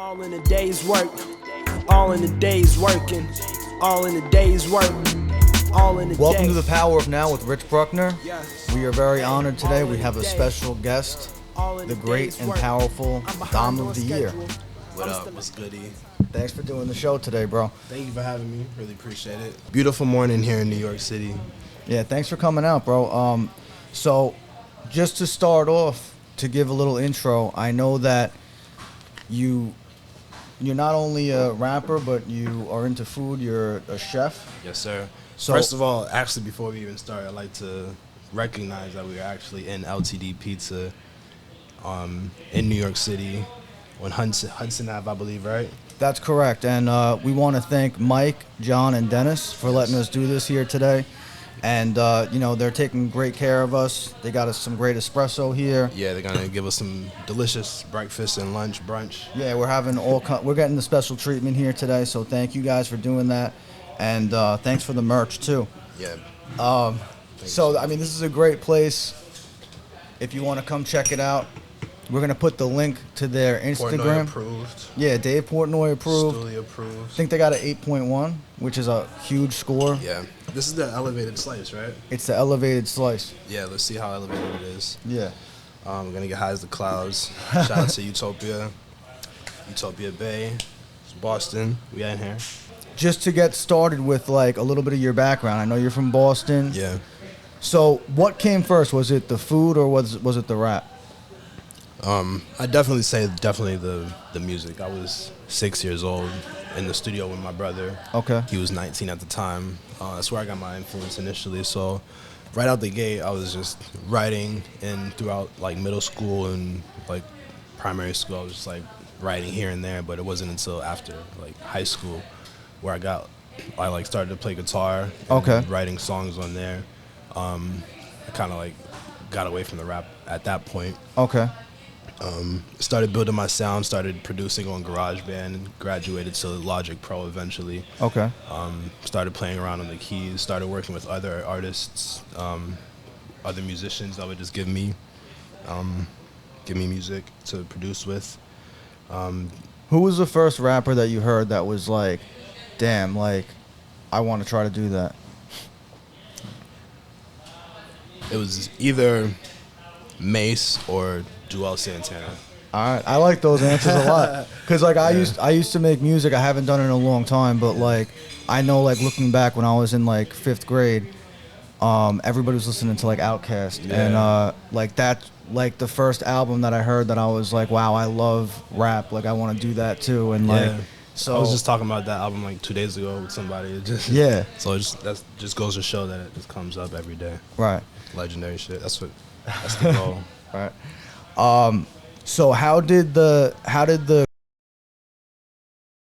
All in a day's work, all in a day's working, all in a day's work, all in a Welcome day. to The Power of Now with Rich Bruckner. Yes. We are very honored today. We have a special guest, the great and powerful Dom of the Year. What up? What's goody? Thanks for doing the show today, bro. Thank you for having me. Really appreciate it. Beautiful morning here in New York City. Yeah, thanks for coming out, bro. So just to start off, to give a little intro, I know that you're not only a rapper, but you are into food. You're a chef. Yes, sir. So- First of all, actually, before we even start, I'd like to recognize that we are actually in LTD Pizza in New York City on Hudson Ave, I believe, right? That's correct. And we want to thank Mike, John, and Dennis for letting us do this here today. And, they're taking great care of us. They got us some great espresso here. Yeah, they're going to give us some delicious breakfast and lunch, brunch. Yeah, we're having we're getting the special treatment here today, so thank you guys for doing that. And thanks for the merch, too. Yeah. So, I mean, this is a great place. If you want to come check it out, we're going to put the link to their Instagram. Portnoy approved. Yeah, Dave Portnoy approved. Stoolie approved. I think they got an 8.1, which is a huge score. Yeah. This is the elevated slice, right? It's the elevated slice. Yeah, let's see how elevated it is. Yeah. We're going to get high as the clouds. Shout out to Utopia Bay. It's Boston. We in here. Just to get started with, like, a little bit of your background. I know you're from Boston. Yeah. So what came first? Was it the food or was it the rap? I definitely say the music. I was 6 years old in the studio with my brother. Okay. He was 19 at the time. That's where I got my influence initially. So right out the gate, I was just writing, and throughout like middle school and like primary school, I was just like writing here and there. But it wasn't until after like high school where I like started to play guitar. And Okay. writing songs on there. I kind of like got away from the rap at that point. Okay. Started building my sound, started producing on GarageBand, and graduated to Logic Pro eventually. Okay. Started playing around on the keys, started working with other artists, other musicians that would just give me music to produce with. Who was the first rapper that you heard that was like, damn, like, I want to try to do that? It was either Mace or Joel Santana. All right, I like those answers a lot, cause like I used to make music. I haven't done it in a long time, but like I know, like looking back when I was in like 5th grade, everybody was listening to like Outkast, and like that, like the first album that I heard that I was like, wow, I love rap. Like I want to do that too, and like so I was just talking about that album like 2 days ago with somebody. It just, yeah. So that just goes to show that it just comes up every day. Right. Legendary shit. That's the goal. Right. So how did the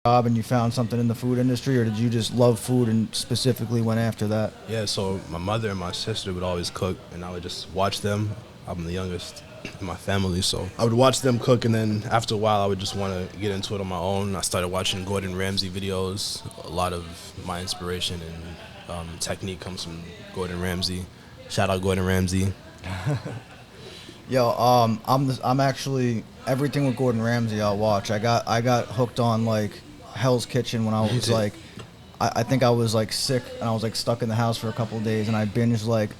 job and you found something in the food industry, or did you just love food and specifically went after that? Yeah, so my mother and my sister would always cook, and I would just watch them. I'm the youngest in my family, so I would watch them cook, and then after a while, I would just want to get into it on my own. I started watching Gordon Ramsay videos. A lot of my inspiration and technique comes from Gordon Ramsay. Shout out Gordon Ramsay. Yo, I'm actually everything with Gordon Ramsay I'll watch. I got hooked on like Hell's Kitchen when I was like, I think I was like sick and I was like stuck in the house for a couple of days, and I binged like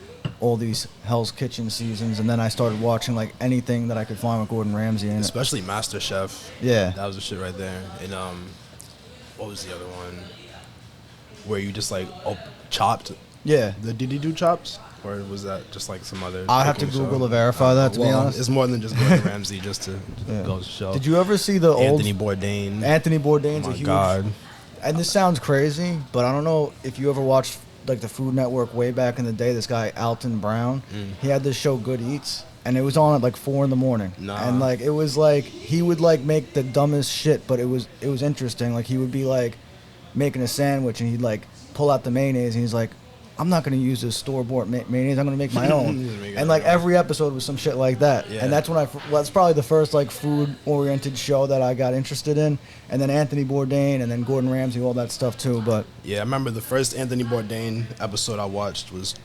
all these Hell's Kitchen seasons, and then I started watching like anything that I could find with Gordon Ramsay in it. Especially MasterChef. Yeah. That was the shit right there. And what was the other one? Where you just like chopped? Yeah. Did he do chops? Or was that just like some other? I'll have to Google to verify that, to be honest. It's more than just Gordon Ramsay, just to go to show. Did you ever see the Anthony Bourdain? Anthony Bourdain's Oh a my huge. God. And this sounds crazy, but I don't know if you ever watched like the Food Network way back in the day. This guy Alton Brown, he had this show Good Eats, and it was on at like 4 a.m. Nah. And like it was like he would like make the dumbest shit, but it was interesting. Like he would be like making a sandwich, and he'd like pull out the mayonnaise, and he's like, I'm not going to use this store-bought mayonnaise. I'm going to make my own. And like every episode was some shit like that. Yeah. And that's when that's probably the first like food-oriented show that I got interested in. And then Anthony Bourdain and then Gordon Ramsay, all that stuff too. But yeah, I remember the first Anthony Bourdain episode I watched was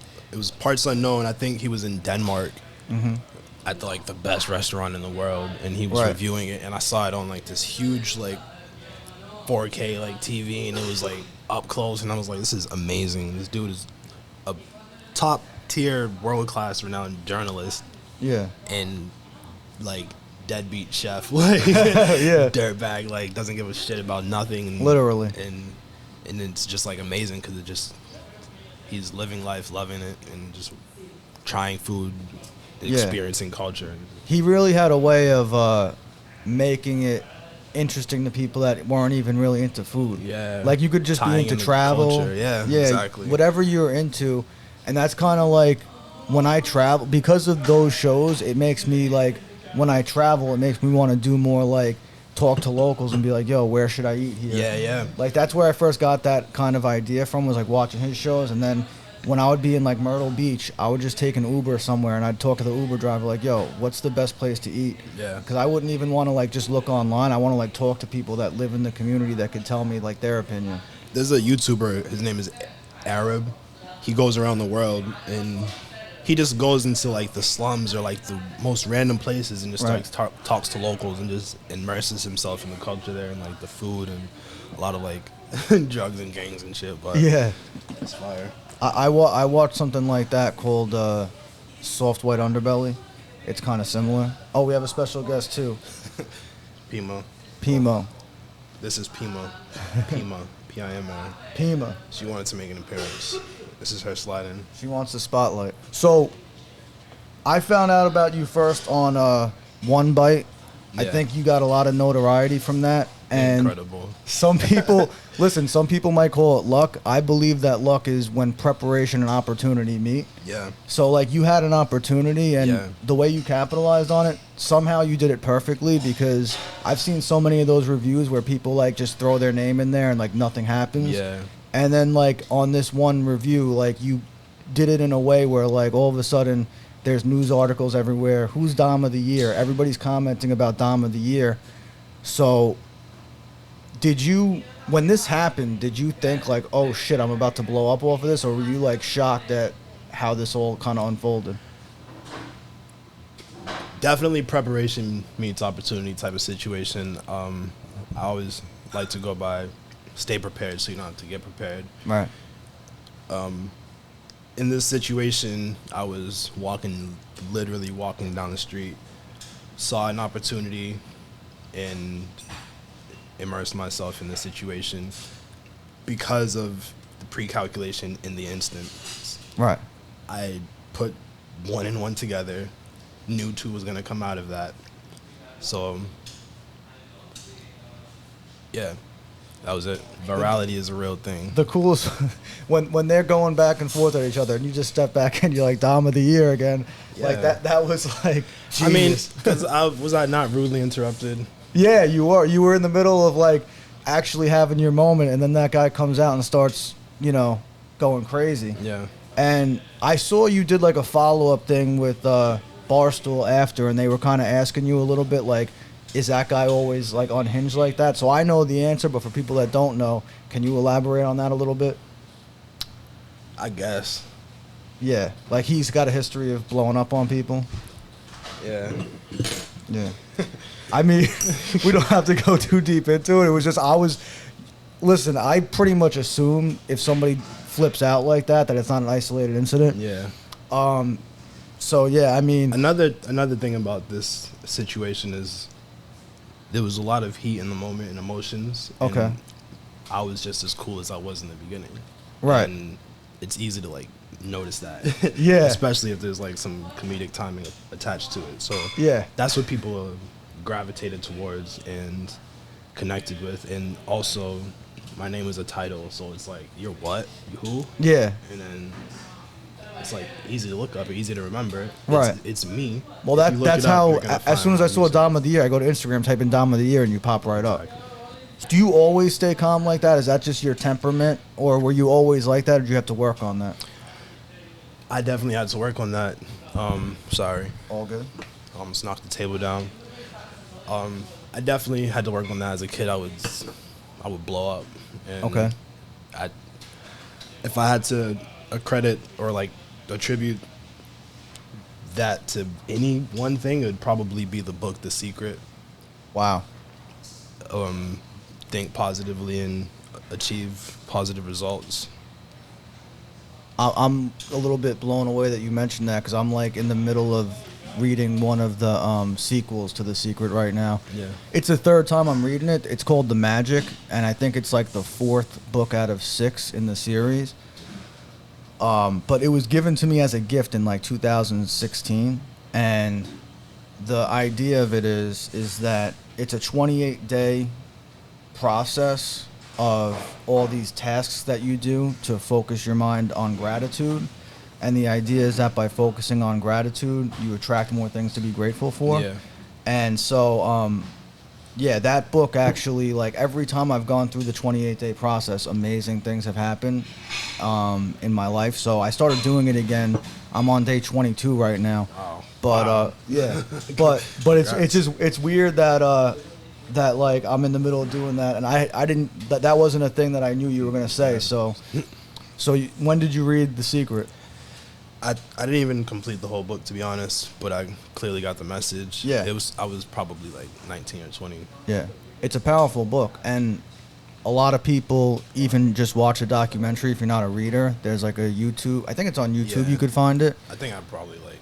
Parts Unknown. I think he was in Denmark. at the, like the best restaurant in the world, and he was Right. reviewing it, and I saw it on like this huge like 4K like TV, and it was like up close, and I was like, this is amazing. This dude is a top tier, world class, renowned journalist, Yeah. and like deadbeat chef, like Yeah. dirtbag, like doesn't give a shit about nothing. And, Literally. and it's just like amazing because it just he's living life, loving it, and just trying food, Yeah. experiencing culture. He really had a way of making it interesting to people that weren't even really into food. Yeah. Like you could just Tying be into into travel. culture. Yeah, exactly. Whatever you're into. And that's kind of like when I travel, because of those shows, it makes me like, when I travel, it makes me want to do more like talk to locals and be like, yo, where should I eat here? Yeah, yeah. Like that's where I first got that kind of idea from, was like watching his shows. And then when I would be in like Myrtle Beach, I would just take an Uber somewhere and I'd talk to the Uber driver like, yo, what's the best place to eat? Yeah. Because I wouldn't even want to like just look online. I want to like talk to people that live in the community that could tell me like their opinion. There's a YouTuber, his name is Arab. He goes around the world and he just goes into like the slums or like the most random places and just Right. talks to locals and just immerses himself in the culture there and like the food and a lot of like drugs and gangs and shit. But Yeah. it's fire. I watched something like that called Soft White Underbelly. It's kind of similar. Oh, we have a special guest too. Pima. Pimo. This is Pima. Pima. P-I-M-A. Pima. She wanted to make an appearance. This is her slide-in. She wants the spotlight. So, I found out about you first on One Bite. I Yeah. think you got a lot of notoriety from that. And Incredible. some people, listen, some people might call it luck. I believe that luck is when preparation and opportunity meet. Yeah. So, like, you had an opportunity, and Yeah. the way you capitalized on it, somehow you did it perfectly, because I've seen so many of those reviews where people, like, just throw their name in there and, like, nothing happens. Yeah. And then, like, on this one review, like, you did it in a way where, like, all of a sudden there's news articles everywhere. Who's Dom of the Year? Everybody's commenting about Dom of the Year. So, did you, when this happened, did you think, like, oh, shit, I'm about to blow up off of this? Or were you, like, shocked at how this all kind of unfolded? Definitely preparation meets opportunity type of situation. I always like to go by stay prepared so you don't have to get prepared. Right. In this situation, I was literally walking down the street, saw an opportunity, and immersed myself in the situation because of the pre-calculation in the instant. Right. I put one and one together, knew two was going to come out of that. So, yeah, that was it. Virality is a real thing. The coolest, when they're going back and forth at each other, and you just step back and you're like, Dom of the Year again. Like, Yeah. that was like, I mean, genius. because was I not rudely interrupted? Yeah, you were. You were in the middle of, like, actually having your moment, and then that guy comes out and starts, you know, going crazy. Yeah. And I saw you did, like, a follow-up thing with Barstool after, and they were kind of asking you a little bit, like, is that guy always, like, unhinged like that? So I know the answer, but for people that don't know, can you elaborate on that a little bit? I guess. Yeah, like, he's got a history of blowing up on people. Yeah. Yeah. I mean, we don't have to go too deep into it. It was just, listen, I pretty much assume if somebody flips out like that it's not an isolated incident. Yeah. So, yeah, I mean. Another thing about this situation is there was a lot of heat in the moment and emotions. Okay. And I was just as cool as I was in the beginning. Right. And it's easy to, like, notice that. Yeah. Especially if there's, like, some comedic timing attached to it. So Yeah. that's what people gravitated towards and connected with. And also, my name is a title, so it's like, you're what? You who? Yeah. And then it's like easy to look up or easy to remember. Right. It's me. Well, If you look that's it up, how, you're gonna as find soon as I my saw music. Dom of the Year, I go to Instagram, type in Dom of the Year, and you pop right up. Do you always stay calm like that? Is that just your temperament? Or were you always like that, or did you have to work on that? I definitely had to work on that. Sorry. All good. I almost knocked the table down. I definitely had to work on that as a kid. I would blow up. And Okay. If I had to accredit or like attribute that to any one thing, it would probably be the book The Secret. Wow. Think positively and achieve positive results. I'm a little bit blown away that you mentioned that, because I'm like in the middle of reading one of the sequels to The Secret right now. Yeah. It's the third time I'm reading it. It's called The Magic, and I think it's like the 4th book out of 6 in the series. But it was given to me as a gift in like 2016, and the idea of it is that it's a 28-day process of all these tasks that you do to focus your mind on gratitude. And the idea is that by focusing on gratitude, you attract more things to be grateful for. Yeah. And so, yeah, that book actually, like every time I've gone through the 28-day process, amazing things have happened in my life. So I started doing it again. I'm on day 22 right now. Wow. But Wow. yeah, but it's weird that that like I'm in the middle of doing that, and I didn't that wasn't a thing that I knew you were gonna say. So when did you read The Secret? I didn't even complete the whole book, to be honest, but I clearly got the message. Yeah. I was probably like 19 or 20. Yeah, it's a powerful book, and a lot of people even just watch a documentary. If you're not a reader, there's like a YouTube. I think it's on YouTube. Yeah. You could find it. I think I probably like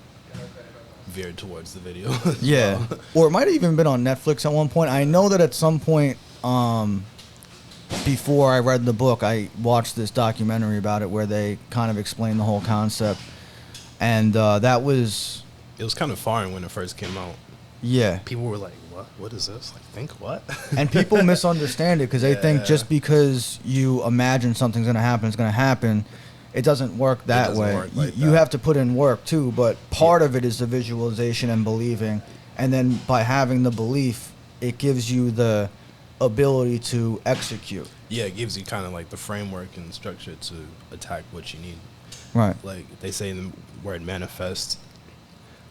veered towards the video. Yeah, or it might have even been on Netflix at one point. I know that at some point, before I read the book, I watched this documentary about it where they kind of explained the whole concept, and that was It was kind of foreign when it first came out. yeah. People were like, "What? What is this? Like, think what?" And people misunderstand it because they think Yeah. just because you imagine something's going to happen, it's going to happen. It doesn't work that doesn't way. work like You that. have to put in work too, but part of it is the visualization and believing. And then by having the belief, it gives you the ability to execute. Yeah, it gives you kind of like the framework and structure to attack what you need. Right. Like they say in the word manifest.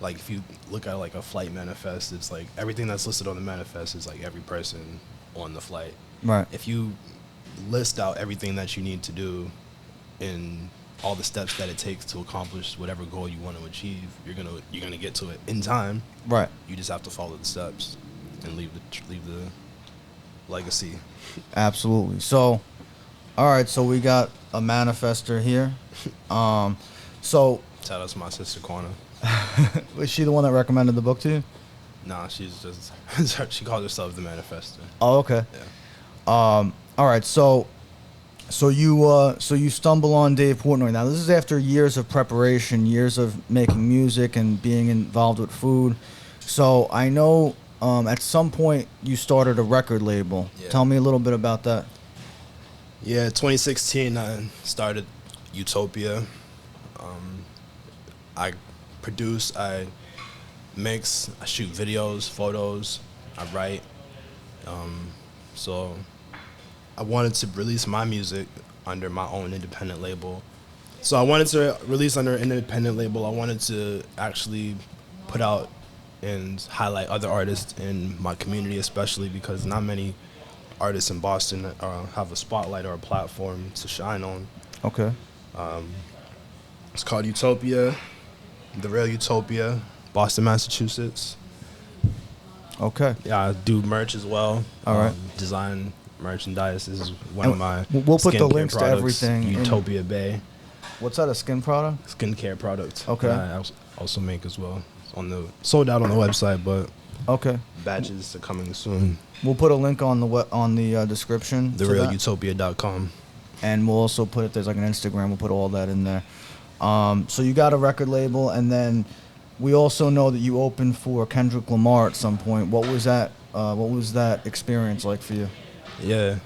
Like if you look at like a flight manifest, it's like everything that's listed on the manifest is like every person on the flight. Right. If you list out everything that you need to do and all the steps that it takes to accomplish whatever goal you want to achieve, you're gonna get to it in time. Right. You just have to follow the steps and leave the legacy. Absolutely. So, all right. So we got a manifester here. So Shout out to my sister Corner. was she the one that recommended the book to you? Nah, she's just she calls herself the manifester. Oh, okay. Yeah. All right. So you stumble on Dave Portnoy. Now this is after years of preparation, years of making music and being involved with food. So I know at some point you started a record label. Yeah. Tell me a little bit about that. Yeah, 2016 I started Utopia. I produce, I mix, I shoot videos, photos, I write. So I wanted to release my music under my own independent label. So I wanted to release under an independent label. I wanted to actually put out and highlight other artists in my community, especially because not many artists in Boston have a spotlight or a platform to shine on. Okay. It's called Utopia, The Real Utopia, Boston, Massachusetts. Okay. Yeah, I do merch as well. All right. Design merchandise. This is one of my We'll put the skincare links to products, everything in- Utopia Bay. What's that? A skin product? Skincare product. Okay. That I also make as well. It's sold out on the website, but Okay. batches are coming soon. We'll put a link on the description. to that. TheRealUtopia.com. And we'll also put it, there's like an Instagram, we'll put all that in there. So you got a record label, and then we also know that you opened for Kendrick Lamar at some point. What was that experience like for you? Yeah,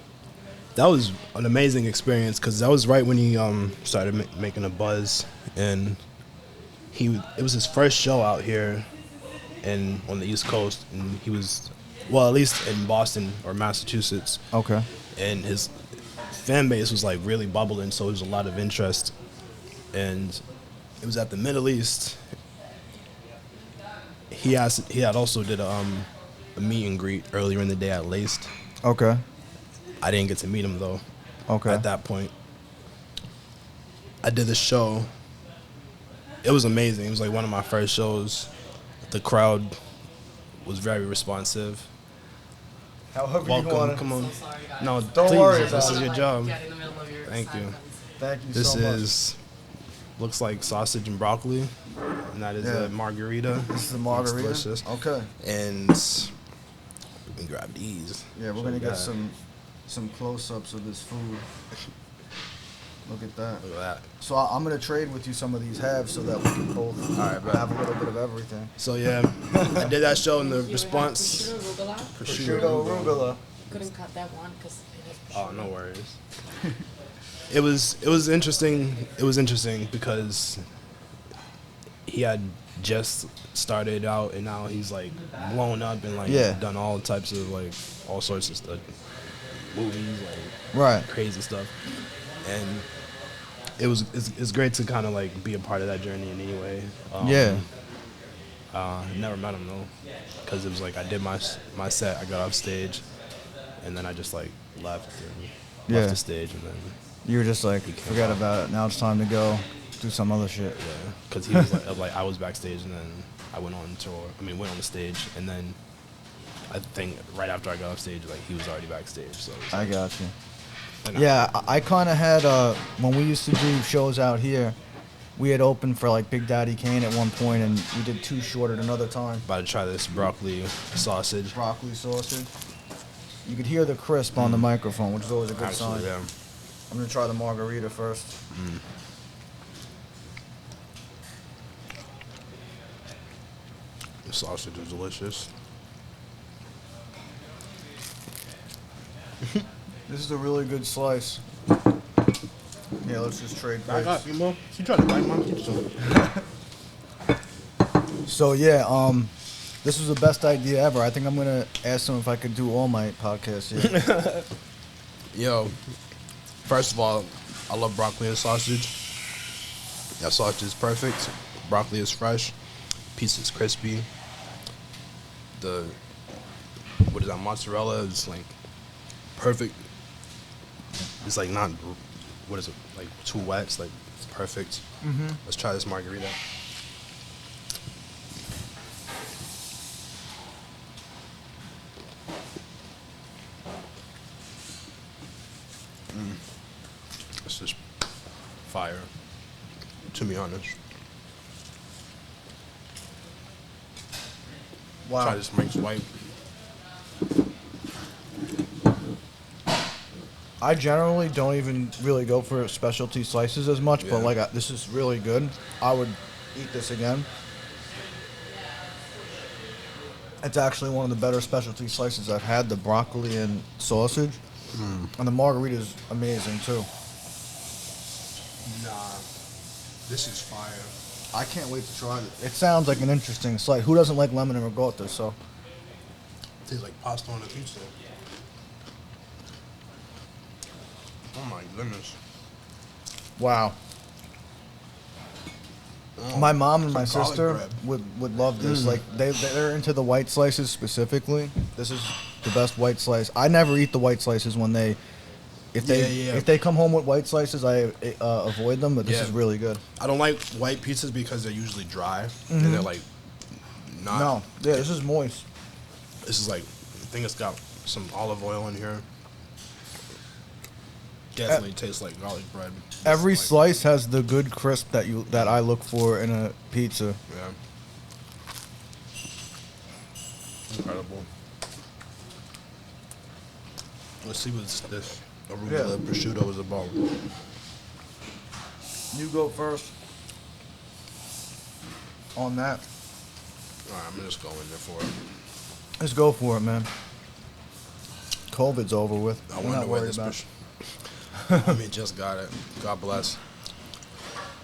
that was an amazing experience because that was right when he started making a buzz, and it was his first show out here and on the East Coast, and he was, well, at least in Boston or Massachusetts. Okay. And his fan base was like really bubbling, so there was a lot of interest. And it was at the Middle East. He had also did a meet and greet earlier in the day at Laced. Okay. I didn't get to meet him though. Okay. At that point, I did the show, it was amazing. It was like one of my first shows. The crowd was very responsive. However Welcome, you want to. come on. So sorry, guys. No, Don't please, worry this about is it. your job. Get in the middle of your Thank you. sentence. Thank you This so much. looks like sausage and broccoli, and that is Yeah. a margarita. This is a margarita. It's delicious. Okay. And let me grab these. Yeah, we're Show gonna you get that. some close-ups of this food. Look at that. Look at that. So I'm gonna trade with you some of these halves so that we can both Alright, bet. have a little bit of everything. So yeah, I did that show, and the You would have response. prosciutto arugula? Prosciutto arugula. Couldn't cut that one because it has Oh, prosciutto. no worries. It was interesting. It was interesting because he had just started out, and now he's like blown up and like Yeah. done all types of like all sorts of stuff, movies, like Right. crazy stuff, and it's great to kind of like be a part of that journey in any way. Yeah. Never met him though, because it was like I did my set, I got off stage, and then I just like left Yeah. the stage, and then You were just like, forget about it. Now it's time to go do some other shit. yeah, because he was like I was backstage, and then I went on tour. Went on the stage, and then I think right after I got off stage, like he was already backstage. So it was I like, got you. and Yeah, I kind of had when we used to do shows out here, we had opened for like Big Daddy Kane at one point, and we did Too Short at another time. about to try this broccoli sausage. Broccoli sausage. You could hear the crisp on the microphone, which is always a good sign. Actually, yeah. I'm gonna try the margarita first. The sausage is delicious. This is a really good slice. Yeah, let's just trade I got plates. you, Mo. You trying to bite my pizza? So yeah, this was the best idea ever. I think I'm gonna ask them if I could do all my podcasts here. Yo, first of all, I love broccoli and sausage. That sausage is perfect. Broccoli is fresh. Pizza is crispy. What is that, mozzarella is like perfect. It's like not, what is it, like too wet. It's like it's perfect. Let's try this margarita. It's just fire, to be honest. Wow. Try this mixed white. I generally don't even really go for specialty slices as much, but Yeah. like this is really good. I would eat this again. It's actually one of the better specialty slices I've had. The broccoli and sausage, and the margarita is amazing too. Nah, this is fire. I can't wait to try it. It sounds like an interesting slice. Who doesn't like lemon and ricotta? So Tastes like pasta on a pizza. Oh my goodness. wow. Oh, My mom and my some garlic sister bread. would love this. Like they're into the white slices specifically. This is the best white slice. I never eat the white slices when if they come home with white slices, I avoid them. But this Yeah. is really good. I don't like white pizzas because they're usually dry and they're like not. No, yeah, this is moist. This is like, I think it's got some olive oil in here. Definitely tastes like garlic bread. It's Every like, slice has the good crisp that I look for in a pizza. Yeah. Incredible. Let's see what this arugula prosciutto is about. You go first on that. Alright, I'm gonna just go in there for it. Let's go for it, man. COVID's over with. I We're wonder not where worried this about it. just got it. God bless.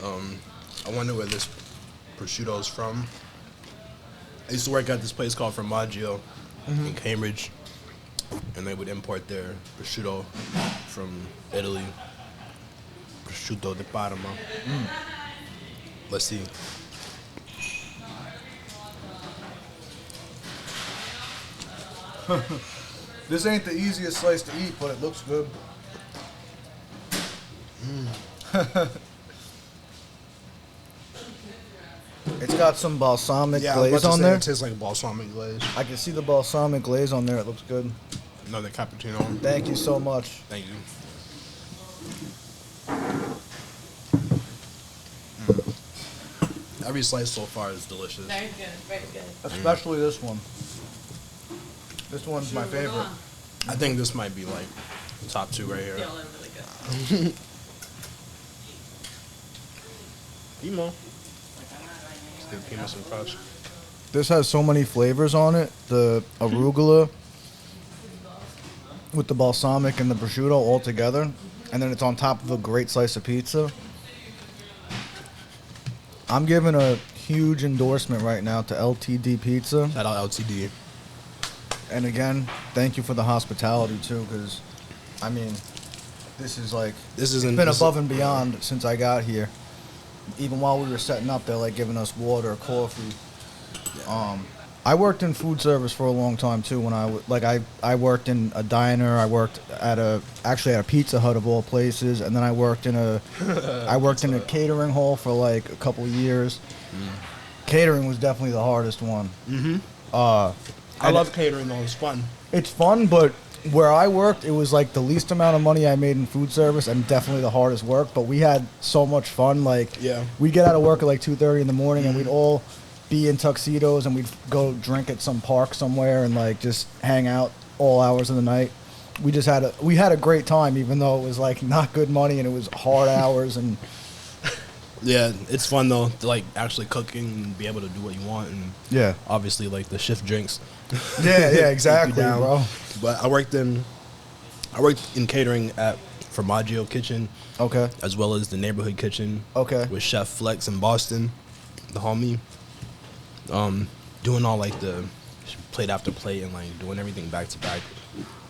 I wonder where this prosciutto is from. I used to work at this place called Formaggio in Cambridge, and they would import their prosciutto from Italy. Prosciutto di Parma. Let's see. This ain't the easiest slice to eat, but it looks good. It's got some balsamic Yeah, I was glaze about to on say there. it tastes like balsamic glaze. I can see the balsamic glaze on there. It looks good. Another cappuccino. Thank you so much. Thank you. Every slice so far is delicious. Very good, very good. Especially this one. This one's my Sure, favorite. go on. I think this might be like top 2 right here. They all are really good. Emo. Let's give Pima some crush. This has so many flavors on it. The arugula with the balsamic and the prosciutto all together. And then it's on top of a great slice of pizza. I'm giving a huge endorsement right now to LTD Pizza. Shout out LTD. And again, thank you for the hospitality too, because, I mean, this is like, This it's isn't been above and beyond since I got here. Even while we were setting up, they're like giving us water, coffee. I worked in food service for a long time too. When I worked in a diner. I worked at a Pizza Hut of all places, and then I worked in a catering hall for like a couple of years. Catering was definitely the hardest one. I love catering though. It's fun. It's fun, but where I worked, it was like the least amount of money I made in food service, and definitely the hardest work. But we had so much fun. Like, Yeah. we'd get out of work at like 2:30 in the morning, and we'd all be in tuxedos, and we'd go drink at some park somewhere, and like just hang out all hours of the night. We had a great time, even though it was like not good money and it was hard hours. And Yeah, it's fun though to like actually cooking and be able to do what you want, and yeah, obviously like the shift drinks. yeah, exactly, down. bro. But I worked in catering at Formaggio Kitchen, Okay, as well as the neighborhood kitchen. Okay. With Chef Flex in Boston, the homie. Doing all like the plate after plate and like doing everything back to back,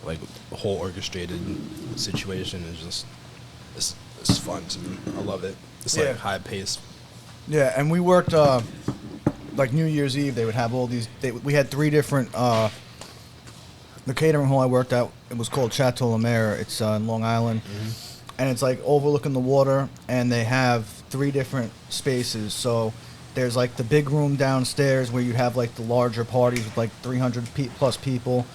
like the whole orchestrated situation is just it's fun to me. I love it. It's Yeah. like high pace. yeah, and we worked like New Year's Eve. They would have all these. We had 3 different. The catering hall I worked at, it was called Chateau La Mer. It's in Long Island, and it's like overlooking the water. And they have 3 different spaces. So there's like the big room downstairs where you have like the larger parties with like 300 plus people,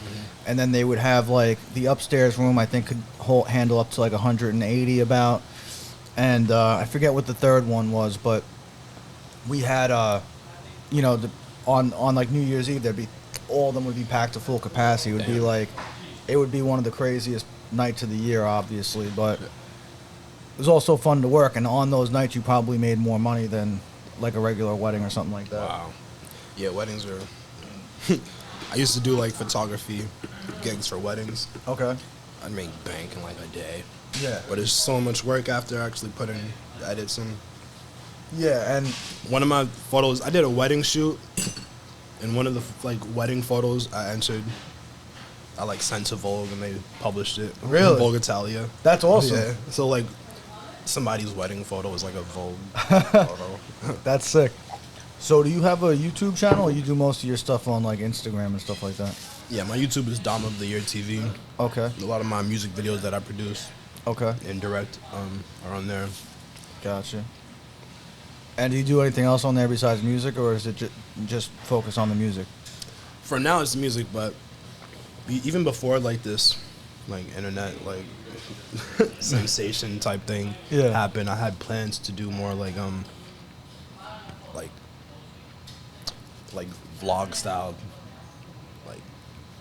and then they would have like the upstairs room. I think could handle up to like 180 about. And I forget what the third one was, but we had on like New Year's Eve, there'd be all of them would be packed to full capacity. It would be like, it would be one of the craziest nights of the year, obviously, but it was also fun to work. And on those nights, you probably made more money than like a regular wedding or something like that. Wow. Yeah, weddings are. I used to do like photography gigs for weddings. Okay. I'd make bank in like a day. Yeah. But it's so much work after actually putting the edits in. Yeah, and One of my photos, I did a wedding shoot, and one of the like wedding photos I entered, I like sent to Vogue and they published it. Really? Vogue Italia. that's awesome. Yeah. So like somebody's wedding photo is like a Vogue photo. That's sick. So do you have a YouTube channel, or you do most of your stuff on like Instagram and stuff like that? Yeah, my YouTube is DomoftheYear TV. Okay. A lot of my music videos that I produce Okay. and direct are on there. Gotcha. And do you do anything else on there besides music, or is it just focus on the music? For now, it's music, but even before like this, like internet like sensation type thing Yeah. happened, I had plans to do more like vlog style. Like,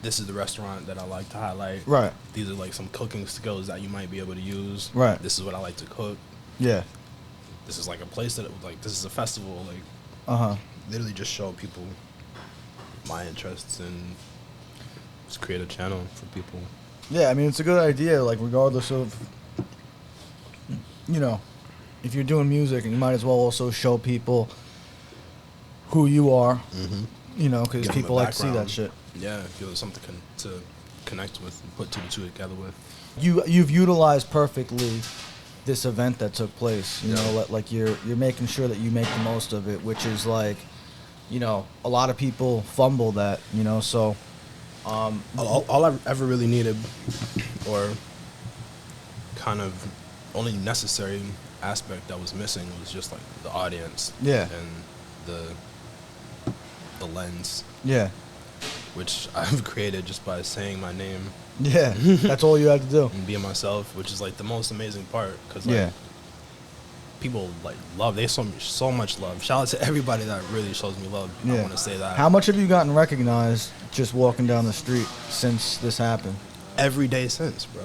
this is the restaurant that I like to highlight. Right. These are like some cooking skills that you might be able to use. Right. This is what I like to cook. Yeah. This is like a place that like this is a festival. Like, Uh-huh. literally just show people my interests and just create a channel for people. Yeah, I mean, it's a good idea, like, regardless of, if you're doing music, and you might as well also show people who you are, because Give 'em people a like to see that background. shit. Yeah, give them something to connect with and put 2 and 2 together with. You've utilized perfectly this event that took place. You Yeah. know, like you're making sure that you make the most of it, which is like, a lot of people fumble that. So. All I ever really needed, or kind of only necessary aspect that was missing, was just like the audience. Yeah. And the lens, Yeah. which I've created just by saying my name Yeah. That's all you had to do. and being myself, which is like the most amazing part, because like Yeah. people like love. They show me so much love. Shout out to everybody that really shows me love. I Yeah. want to say that. How much have you gotten recognized just walking down the street since this happened? Every day since, bro.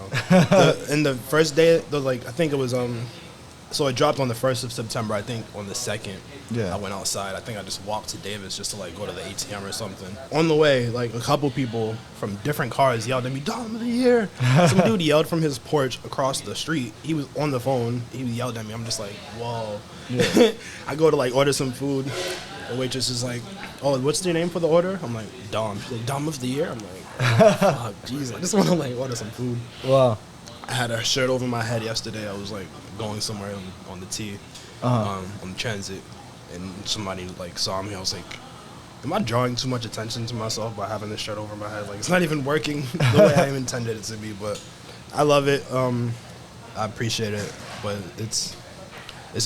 In the first day, I think it was so it dropped on the 1st of September. I think on the 2nd, Yeah. I went outside. I think I just walked to Davis just to like go to the ATM or something. On the way, like a couple people from different cars yelled at me, "Dom of the Year!" Some dude yelled from his porch across the street. He was on the phone. He yelled at me. I'm just like, whoa. Yeah. I go to like order some food. The waitress is like, "Oh, what's your name for the order?" I'm like, "Dom." She's like, "Dom of the Year?" I'm like, "Oh, jeez, I just want to like order some food." Wow. I had a shirt over my head yesterday. I was like going somewhere on the T, on the transit, and somebody like saw me. I was like, "Am I drawing too much attention to myself by having this shirt over my head? Like it's not even working the way I intended it to be." But I love it. I appreciate it. But it's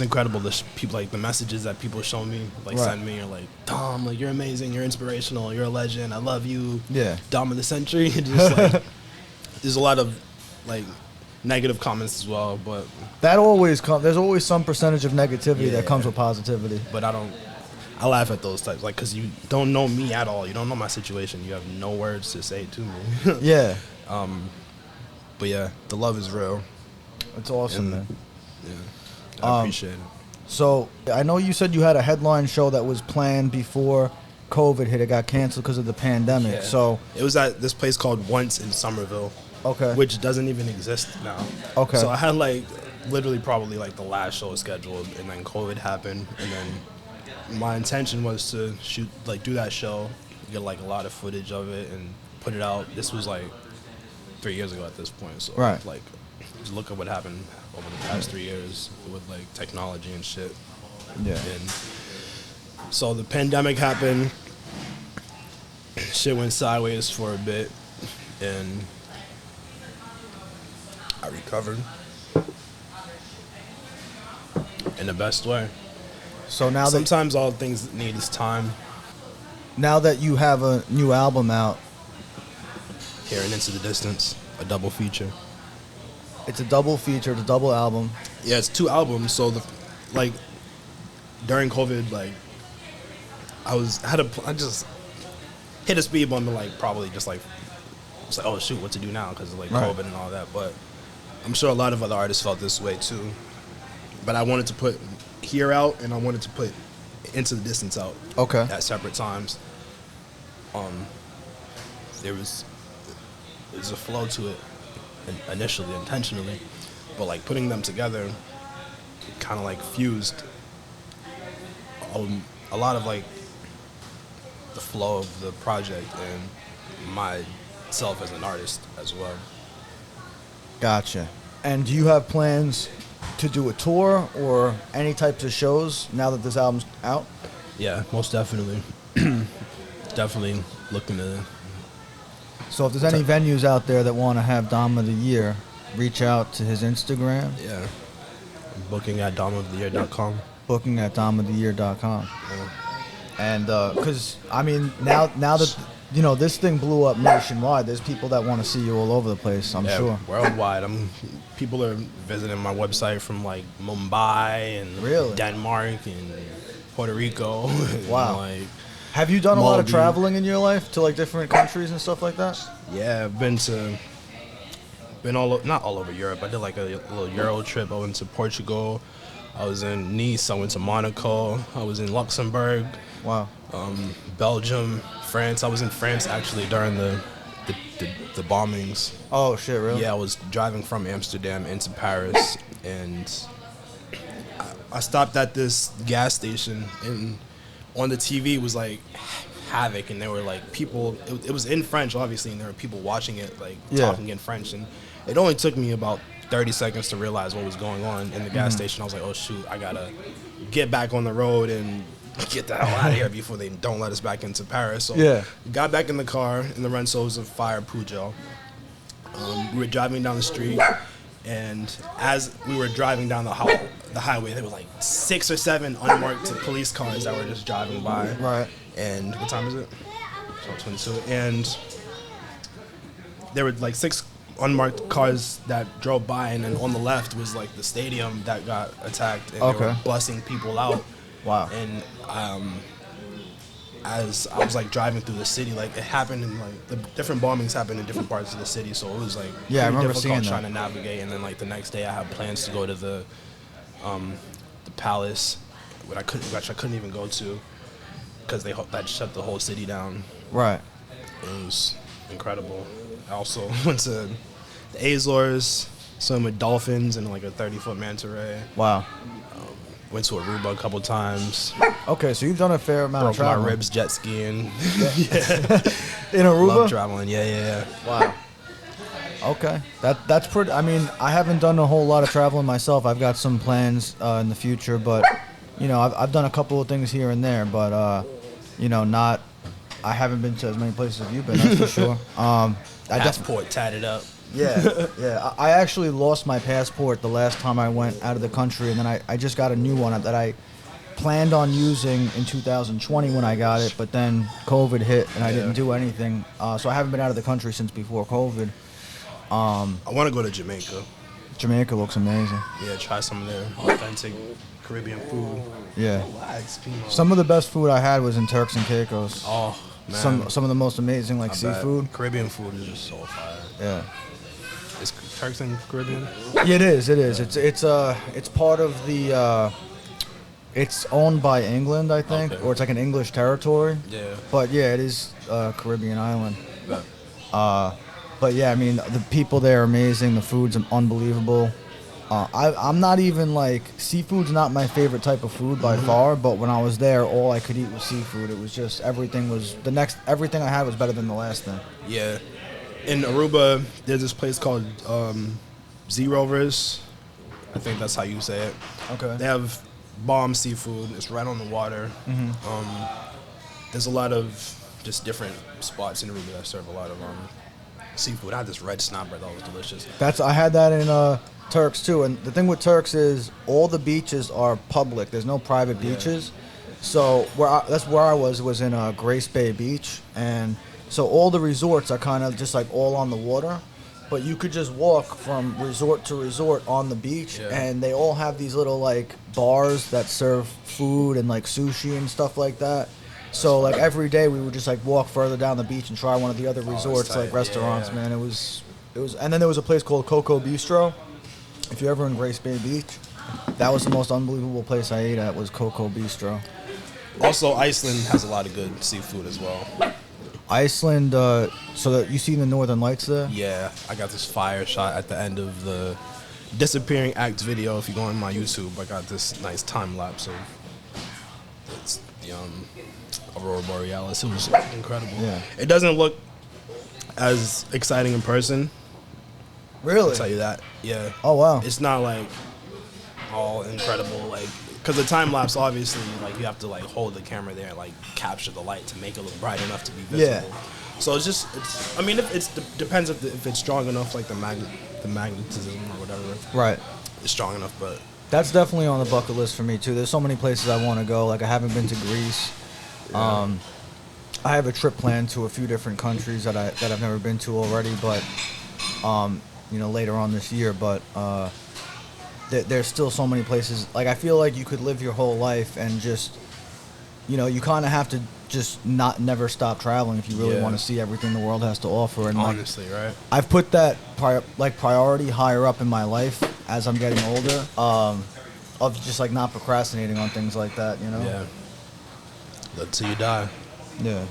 incredible. People like the messages that people show me, like send me, are like, "Dom, like you're amazing. You're inspirational. You're a legend. I love you. Yeah. Dom of the century." Just like there's a lot of like negative comments as well, but That always comes. There's always some percentage of negativity that Yeah. comes with positivity. I laugh at those types, like, because you don't know me at all. You don't know my situation. You have no words to say to me. Yeah. But yeah, the love is real. It's awesome, And, man. yeah, I appreciate it. So I know you said you had a headline show that was planned before COVID hit. It got canceled because of the pandemic. Yeah. So It was at this place called Once in Somerville, okay. which doesn't even exist now. Okay. So I had like literally probably like the last show scheduled, and then COVID happened, and then my intention was to do that show, get like a lot of footage of it, and put it out. This was like 3 years ago at this point, so Right. like just look at what happened over the past 3 years with like technology and shit. Yeah. And so the pandemic happened, shit went sideways for a bit, and I recovered in the best way. So now that Sometimes all things need is time. you have a new album out, Here and Into the Distance, a double feature. it's a double feature, it's a double album. Yeah, it's 2 albums. So during COVID, like I just hit a speed bump and like probably just like it's like, oh shoot, what to do now because of like Right. COVID and all that. But I'm sure a lot of other artists felt this way too. But I wanted to put Here out, and I wanted to put Into the Distance out. Okay. At separate times. There's a flow to it initially, intentionally, but like putting them together kind of like fused a lot of like the flow of the project and myself as an artist as well. Gotcha. And do you have plans to do a tour or any types of shows now that this album's out? Yeah, most definitely. Definitely looking to. So if there's any venues out there that want to have Dom of the Year, reach out to his Instagram, Yeah. Booking at DomoftheYear.com. booking at DomoftheYear.com. Yeah. And because I mean now that you know this thing blew up nationwide, there's people that want to see you all over the place. I'm Yeah, sure. worldwide. People are visiting my website from like Mumbai and Really? Denmark and Puerto Rico. Wow. And, like, Have you done a lot of Maldives. traveling in your life to like different countries and stuff like that? yeah, I've been not all over Europe. I did like a little Euro trip. I went to Portugal. I was in Nice. I went to Monaco. I was in Luxembourg, Wow. Belgium, France. I was in France actually during the bombings. Oh shit, really? Yeah, I was driving from Amsterdam into Paris, and I stopped at this gas station, and on the TV was like Havoc, and there were like people. It was in French, obviously, and there were people watching it, like talking in French, and it only took me about 30 seconds to realize what was going on in the gas station. I was like, oh shoot, I gotta get back on the road and get the hell out of here before they don't let us back into Paris. So got back in the car, and the rental was a fire Peugeot. We were driving down the street, and as we were driving down the the highway. There were like 6 or 7 unmarked police cars that were just driving by. Right. And what time is it? 22. And there were like 6 unmarked cars that drove by, and then on the left was like the stadium that got attacked, and they were busing people out. Wow. And as I was like driving through the city, like it happened in like the different bombings happened in different parts of the city, so it was like I remember difficult seeing trying that. to navigate. And then like the next day, I had plans to go to the palace, which I couldn't even go to because that shut the whole city down. Right. It was incredible. I also went to the Azores, swam with dolphins and like a 30-foot manta ray. Wow. Went to Aruba a couple times. Okay, so you've done a fair amount of Broke my travel. ribs jet skiing. In Aruba? Love traveling. Yeah. Wow. Okay, that's pretty. I mean, I haven't done a whole lot of traveling myself. I've got some plans in the future, but you know, I've done a couple of things here and there, but you know, not. I haven't been to as many places as you've been. That's for sure. Passport tatted up. Yeah. I actually lost my passport the last time I went out of the country, and then I just got a new one that I planned on using in 2020 when I got it, but then COVID hit and I didn't do anything. So I haven't been out of the country since before COVID. I want to go to Jamaica. Jamaica looks amazing. Yeah, try some of their authentic Caribbean food. Yeah. Relax, people. Some of the best food I had was in Turks and Caicos. Oh, man. Some of the most amazing like I bet. seafood. Caribbean food is just so fire. Yeah. Is Turks and Caribbean? Yeah, it is. It's part of the. It's owned by England, I think, or it's like an English territory. Yeah. But yeah, it is a Caribbean island. Yeah. But yeah, I mean, the people there are amazing. The food's unbelievable. I'm not even like, seafood's not my favorite type of food by far, but when I was there, all I could eat was seafood. It was just, everything I had was better than the last thing. Yeah. In Aruba, there's this place called Z-Rovers. I think that's how you say it. Okay. They have bomb seafood. It's right on the water. There's a lot of just different spots in Aruba that serve a lot of seafood. I had this red snapper that was delicious. I had that in Turks too, and the thing with Turks is all the beaches are public. There's no private beaches. So that's where I was in Grace Bay Beach, and so all the resorts are kind of just like all on the water, but you could just walk from resort to resort on the beach, and they all have these little like bars that serve food and like sushi and stuff like that. So like every day we would just like walk further down the beach and try one of the other resorts, like restaurants, man. It was, and then there was a place called Coco Bistro. If you're ever in Grace Bay Beach, that was the most unbelievable place I ate at, was Coco Bistro. Also, Iceland has a lot of good seafood as well. Iceland, so that you seen the Northern Lights there? Yeah, I got this fire shot at the end of the Disappearing Acts video. If you go on my YouTube, I got this nice time lapse of it's the Aurora Borealis. It was incredible. Yeah. It doesn't look as exciting in person. Really? I'll tell you that. Yeah. Oh, wow. It's not like all incredible, like, because the time lapse, obviously, like you have to like hold the camera there and like capture the light to make it look bright enough to be visible. Yeah. So I mean, it depends if it's strong enough, like the magnetism or whatever. Right. It's strong enough, but That's definitely on the bucket list for me too. There's so many places I want to go. Like I haven't been to Greece. Yeah. I have a trip planned to a few different countries that I've never been to already, but later on this year. But there's still so many places. Like I feel like you could live your whole life and just, you kind of have to just never stop traveling if you really want to see everything the world has to offer. And honestly, right? I've put that priority higher up in my life as I'm getting older, of just like not procrastinating on things like that, Yeah. Live till you die. Yeah.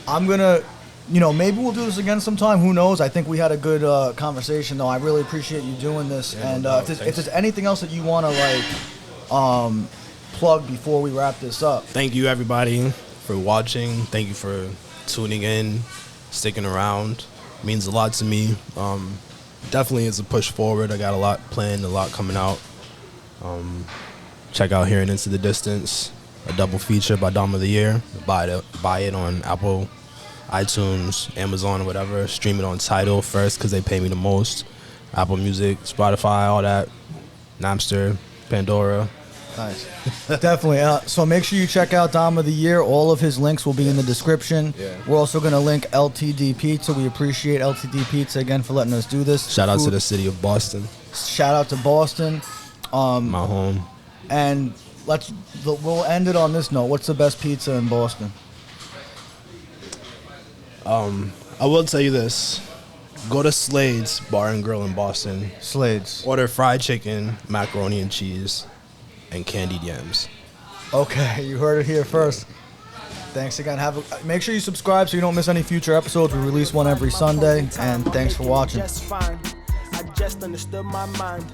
I'm gonna, maybe we'll do this again sometime. Who knows? I think we had a good conversation, though. I really appreciate you doing this. Yeah, and no if there's anything else that you want to plug before we wrap this up. Thank you, everybody, for watching. Thank you for tuning in, sticking around. It means a lot to me. Definitely is a push forward. I got a lot planned, a lot coming out. Check out Hearing Into the Distance, a double feature by DomoftheYear. Buy it on Apple, iTunes, Amazon, whatever. Stream it on Tidal first because they pay me the most. Apple Music, Spotify, all that. Napster. Pandora. Nice. Definitely. So make sure you check out Dom of the Year. All of his links will be in the description. Yeah. We're also going to link LTD Pizza. We appreciate LTD Pizza again for letting us do this. Shout out to the city of Boston, Shout out to Boston. my home. And we'll end it on this note. What's the best pizza in Boston? I will tell you this. Go to Slade's Bar and Grill in Boston. Slade's. Order fried chicken, macaroni and cheese, and candied yams. Okay, you heard it here first. Thanks again. Make sure you subscribe so you don't miss any future episodes. We release one every Sunday. And thanks for watching. Just fine. I just understood my mind.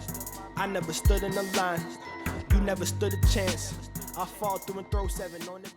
I never stood in the line. You never stood a chance. I fall through and throw 7 on the